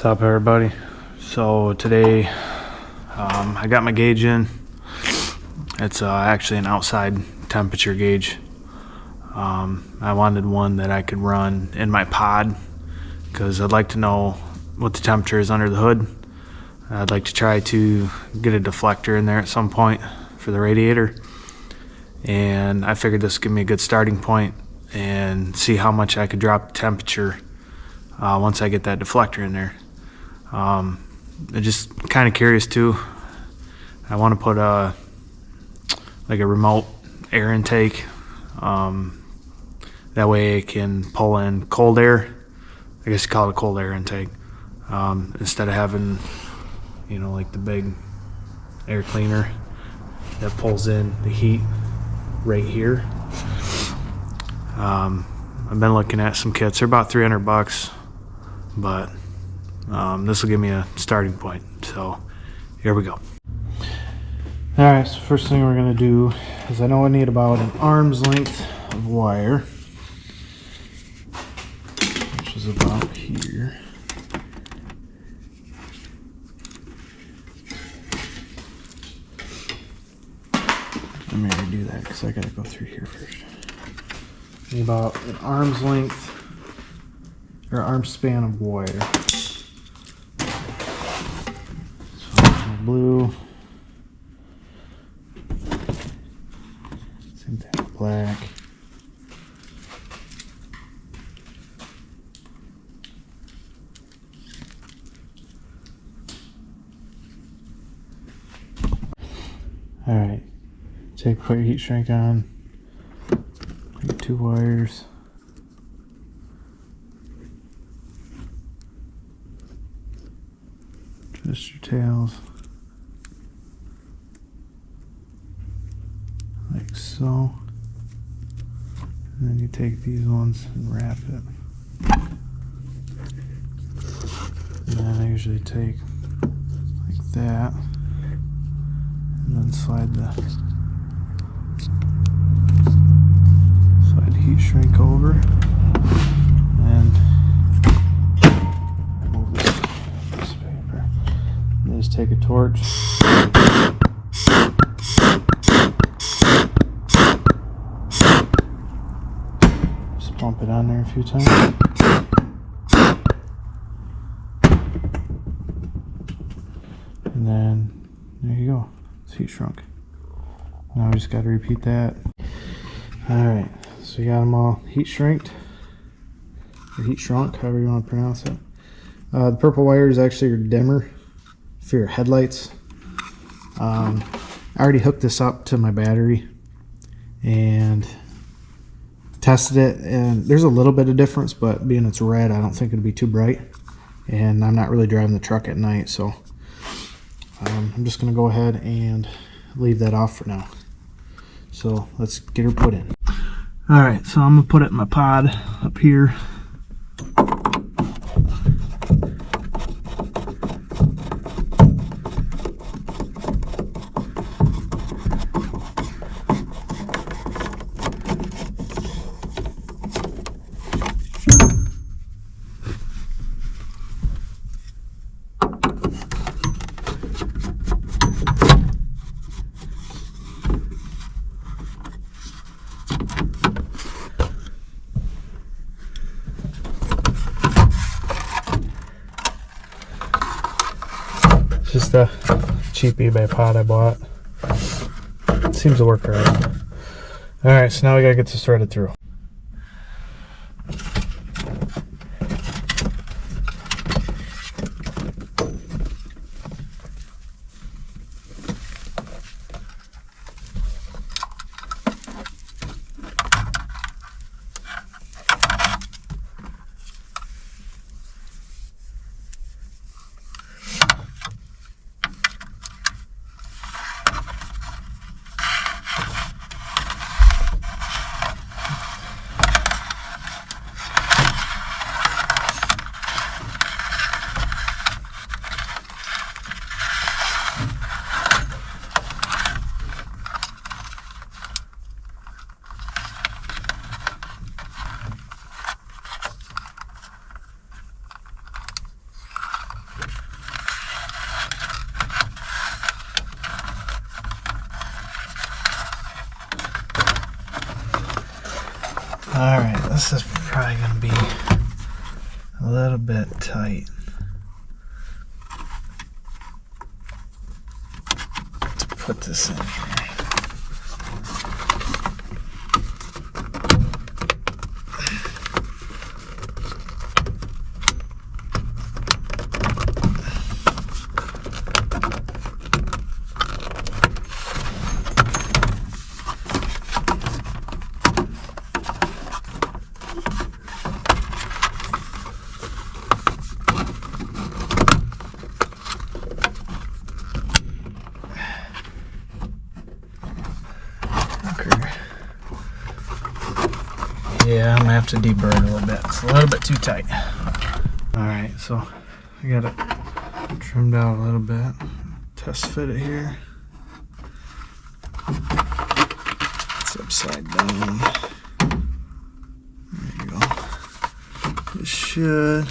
up, everybody? So today I got my gauge in. It's actually an outside temperature gauge. I wanted one that I could run in my pod because I'd like to know what the temperature is under the hood. I'd like to try to get a deflector in there at some point for the radiator, and I figured this would give me a good starting point and see how much I could drop the temperature once I get that deflector in there. I'm just kind of curious too. I want to put like a remote air intake. That way I can pull in cold air. I guess you call it a cold air intake. Instead of having, like the big air cleaner that pulls in the heat right here. I've been looking at some kits. They're about $300, but this will give me a starting point. So here we go. Alright, so first thing we're going to do is I know I need about an arm's length of wire, which is about here. Let me redo that because I got to go through here first. Need about an arm's length or arm span of wire. So there's my blue. Same thing with black. Alright. Put your heat shrink on. Take 2 wires. Twist your tails. Like so. And then you take these ones and wrap it. And then I usually take like that. And then slide the heat shrink over and move this paper. And just take a torch. Just plump it on there a few times. And then there you go. It's heat shrunk. Now we just got to repeat that. Alright. So you got them all heat shrinked, or heat shrunk, however you want to pronounce it. The purple wire is actually your dimmer for your headlights. I already hooked this up to my battery and tested it, and there's a little bit of difference, but being it's red, I don't think it'll be too bright. And I'm not really driving the truck at night, so I'm just going to go ahead and leave that off for now. So let's get her put in. Alright, so I'm going to put it in my pod up here. Just a cheap eBay pod I bought. Seems to work alright. Alright, so now we gotta get this threaded through. Alright, this is probably going to be a little bit tight. Let's put this in here. Yeah, I'm gonna have to deburr it a little bit. It's a little bit too tight. Alright, so I got it trimmed out a little bit. Test fit it here. It's upside down. There you go. It should.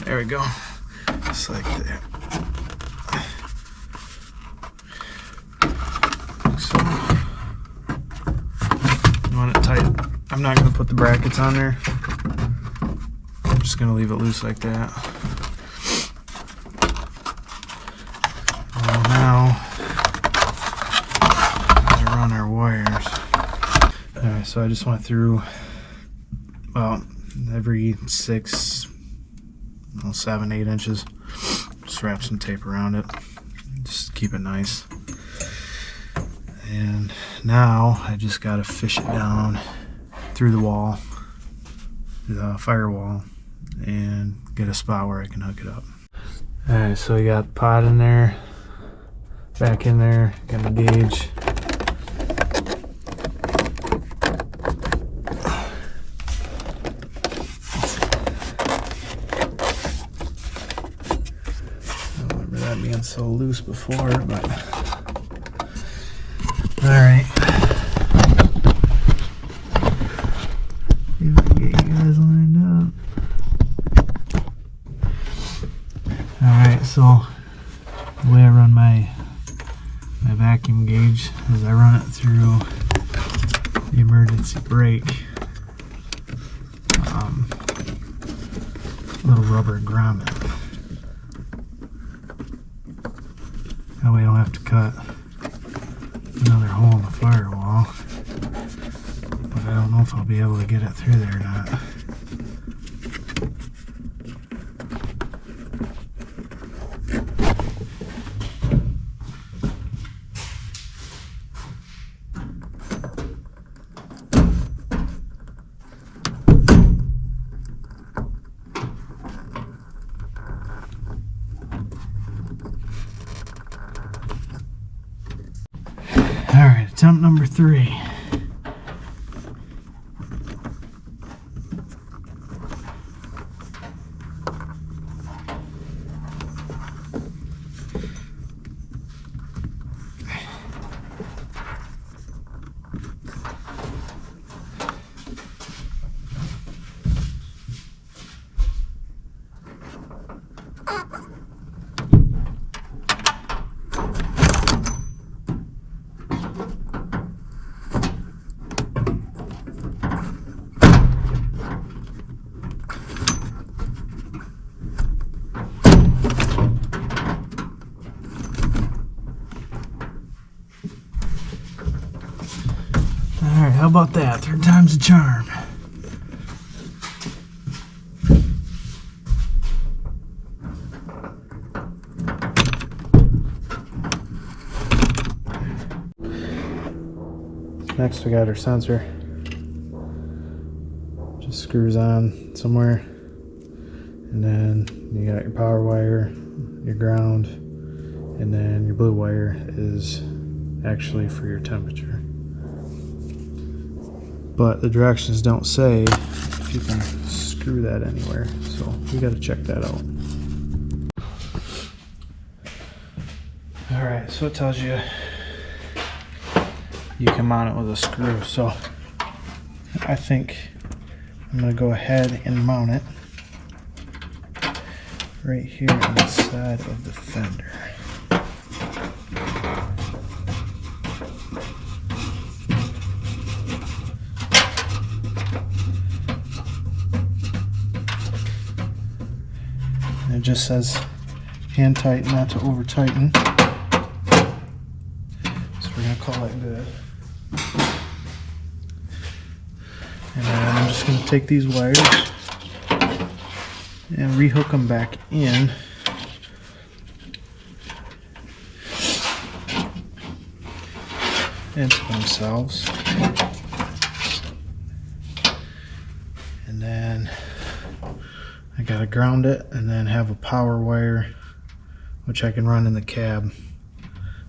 There we go, just like that. So, you want it tight. I'm not going to put the brackets on there. I'm just going to leave it loose like that. Well, now, I run our wires. Alright, so I just went through about every 7, 8 inches. Just wrap some tape around it. Just keep it nice. And now I just got to fish it down through the wall, the firewall, and get a spot where I can hook it up. Alright, so we got the pot in there, back in there, got a gauge. Being so loose before, but alright. See if I can get you guys lined up. Alright, so the way I run my vacuum gauge is I run it through the emergency brake little rubber grommet. That way I don't have to cut another hole in the firewall. But I don't know if I'll be able to get it through there or not. Alright, attempt number 3. Alright, how about that? 3rd time's a charm. Next we got our sensor. Just screws on somewhere. And then you got your power wire, your ground, and then your blue wire is actually for your temperature. But the directions don't say if you can screw that anywhere, so we got to check that out. Alright, so it tells you you can mount it with a screw, so I think I'm going to go ahead and mount it right here on the side of the fender. And it just says hand tighten, not to over tighten. So we're gonna call it good. And then I'm just gonna take these wires and rehook them back in. Into themselves. And then I gotta ground it and then have a power wire which I can run in the cab,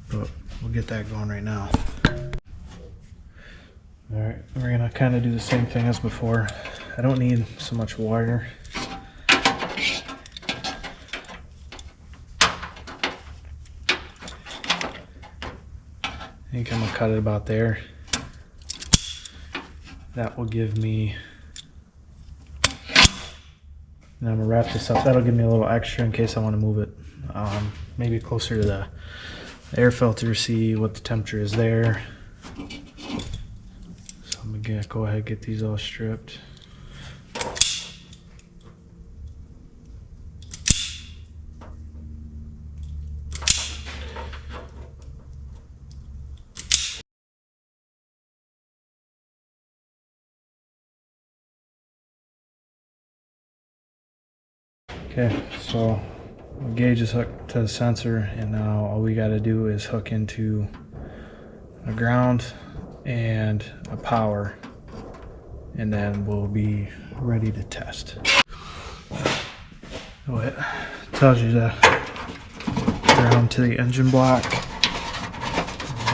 but we'll get that going right now. Alright, we're gonna kind of do the same thing as before. I don't need so much wire. I think I'm gonna cut it about there. That will give me, and I'm gonna wrap this up. That'll give me a little extra in case I want to move it maybe closer to the air filter, see what the temperature is there. So I'm gonna go ahead and get these all stripped. Okay, so the gauge is hooked to the sensor, and now all we got to do is hook into a ground and a power, and then we'll be ready to test. Oh, it tells you to ground to the engine block,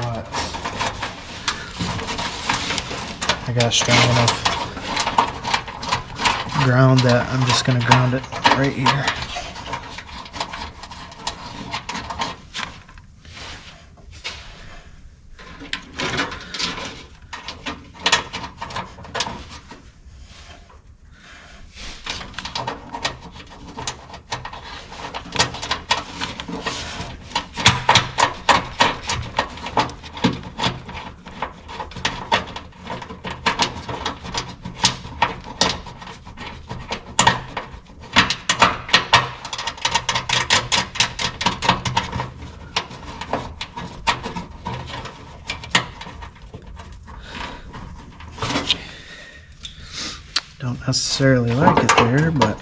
but I got a strong enough ground that I'm just going to ground it right here. Don't necessarily like it there, but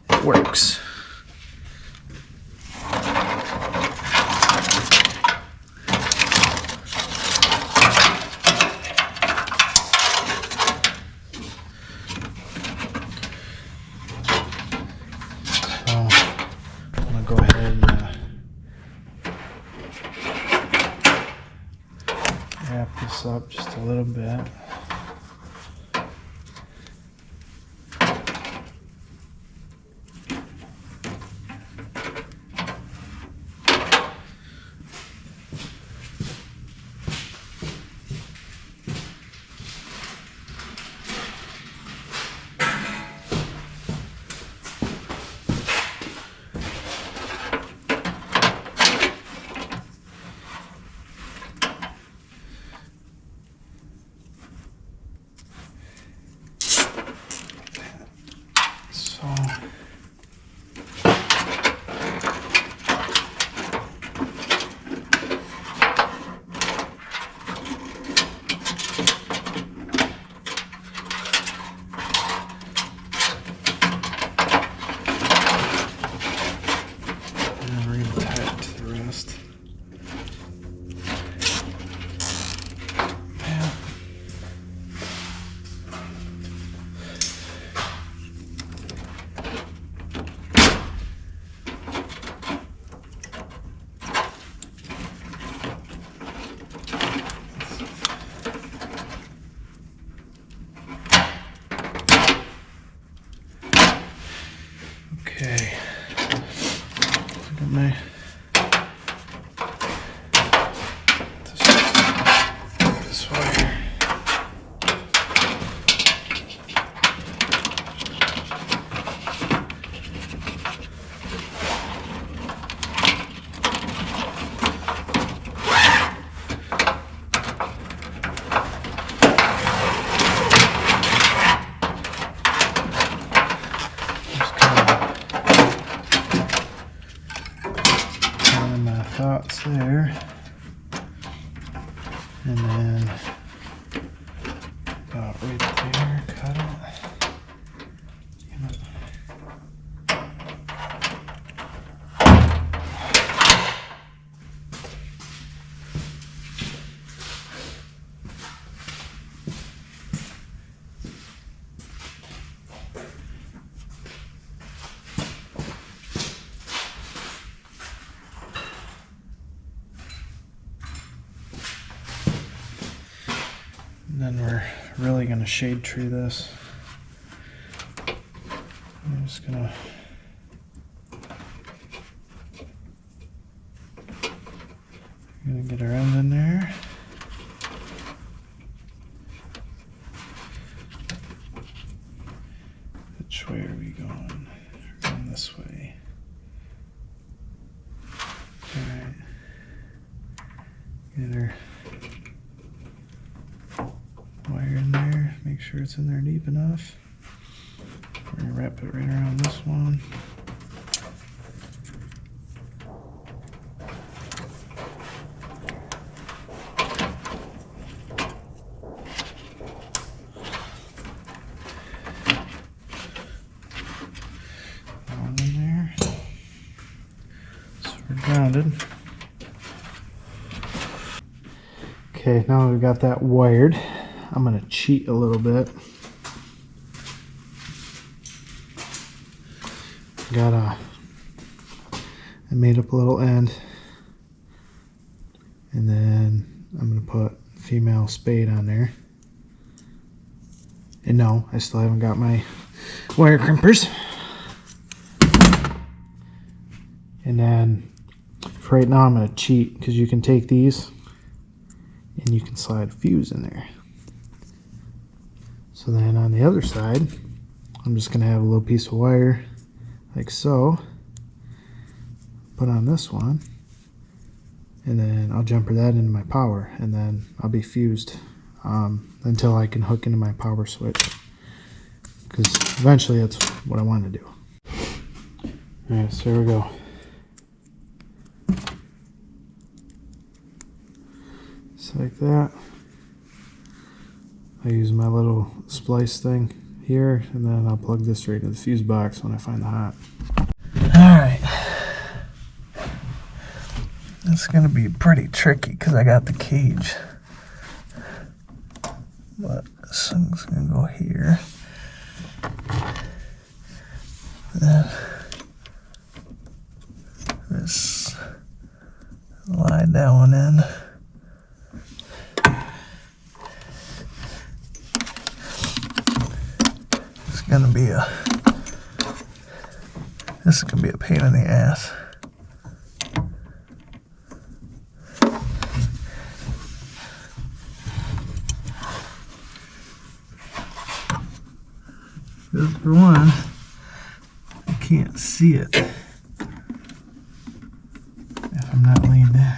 it works. Go ahead and wrap this up just a little bit. fits there. And then about right there, cut it. And then we're really going to shade tree this. I'm just going to get our end in there. Which way are we going? We're going this way. Alright. Get our wire in there, make sure it's in there deep enough. We're going to wrap it right around this one. One in there. So we're grounded. Okay, now we've got that wired. I'm going to cheat a little bit. I made up a little end, and then I'm going to put female spade on there. And no, I still haven't got my wire crimpers. And then for right now I'm going to cheat, because you can take these and you can slide a fuse in there. So then on the other side, I'm just going to have a little piece of wire like so, put on this one, and then I'll jumper that into my power, and then I'll be fused until I can hook into my power switch, because eventually that's what I want to do. Alright, so here we go. Just like that. I use my little splice thing here, and then I'll plug this right into the fuse box when I find the hot. Alright. It's going to be pretty tricky because I got the cage. But this thing's going to go here. Then this, slide that one in. This is gonna be a pain in the ass. Because for one, I can't see it if I'm not laying down.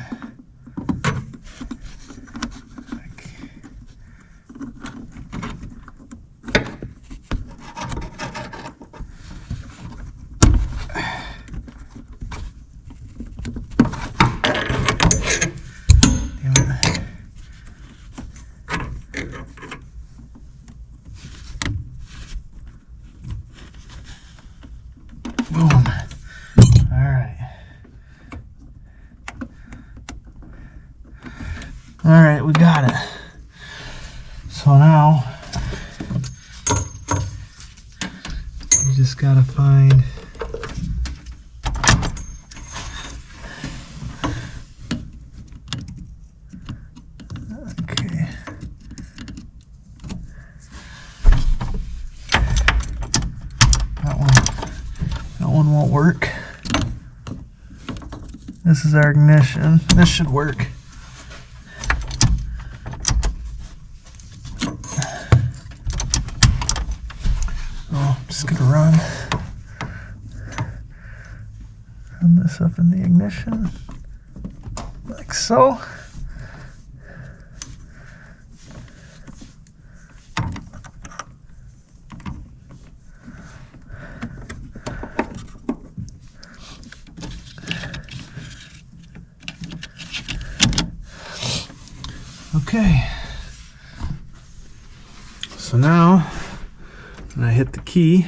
Boom. Alright, we got it. So now you just gotta find that one won't work. This is our ignition. This should work. Just gonna run this up in the ignition like so. Okay. So now, when I hit the key,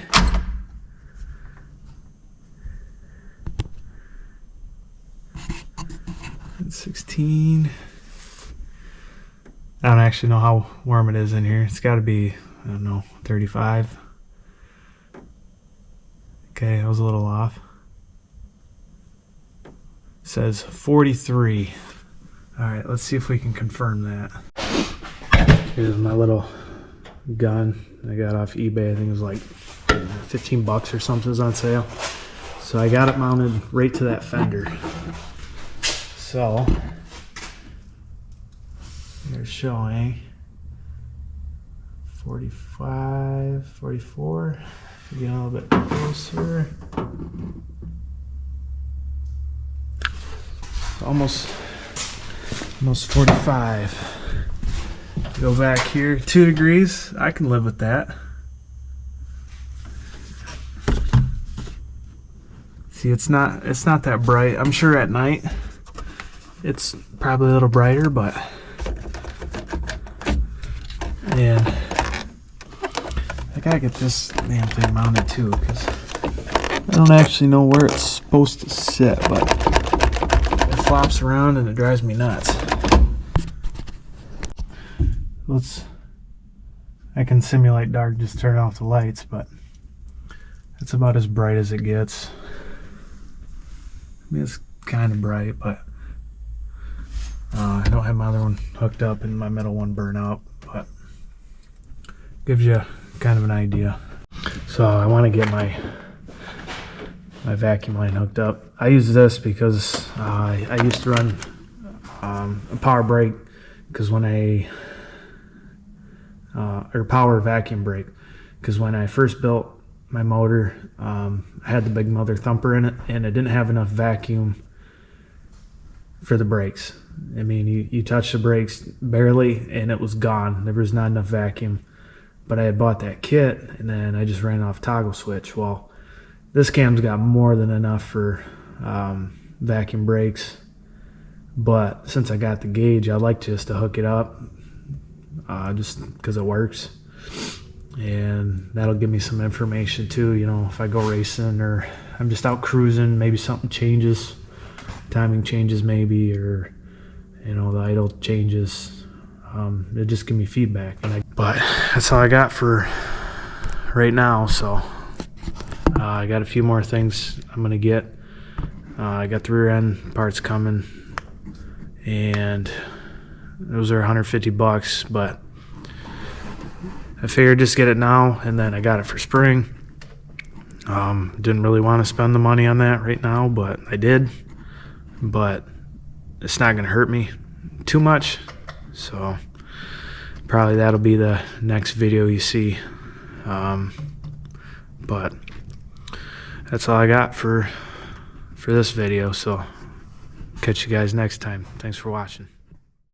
it's 16. I don't actually know how warm it is in here. It's got to be, I don't know, 35. Okay, I was a little off. It says 43. All right, let's see if we can confirm that. Here's my little gun I got off eBay. I think it was like 15 bucks or something was on sale. So I got it mounted right to that fender. So they're showing 45, 44. If you get a little bit closer. Almost 45. Go back here, 2 degrees. I can live with that. See, it's not that bright. I'm sure at night it's probably a little brighter, but and I gotta get this damn thing mounted too, because I don't actually know where it's supposed to sit, but it flops around and it drives me nuts. I can simulate dark, just turn off the lights, but it's about as bright as it gets. I mean, it's kind of bright, but I don't have my other one hooked up and my middle one burnt out, but gives you kind of an idea. So I want to get my vacuum line hooked up. I use this because I used to run a power brake, because when or power vacuum brake, because when I first built my motor, I had the big mother thumper in it, and it didn't have enough vacuum for the brakes. I mean, you touch the brakes barely and it was gone. There was not enough vacuum. But I had bought that kit, and then I just ran off toggle switch. Well, this cam's got more than enough for vacuum brakes, but since I got the gauge, I like just to hook it up, just because it works, and that'll give me some information too. You know, if I go racing or I'm just out cruising, maybe something changes, timing changes maybe, or you know, the idle changes. It just give me feedback, but that's all I got for right now. So I got a few more things I'm gonna get. I got the rear end parts coming, and those are 150 bucks, but I figured just get it now, and then I got it for spring. Didn't really want to spend the money on that right now, but I did. But it's not gonna hurt me too much, so probably that'll be the next video you see. But that's all I got for this video, so catch you guys next time. Thanks for watching.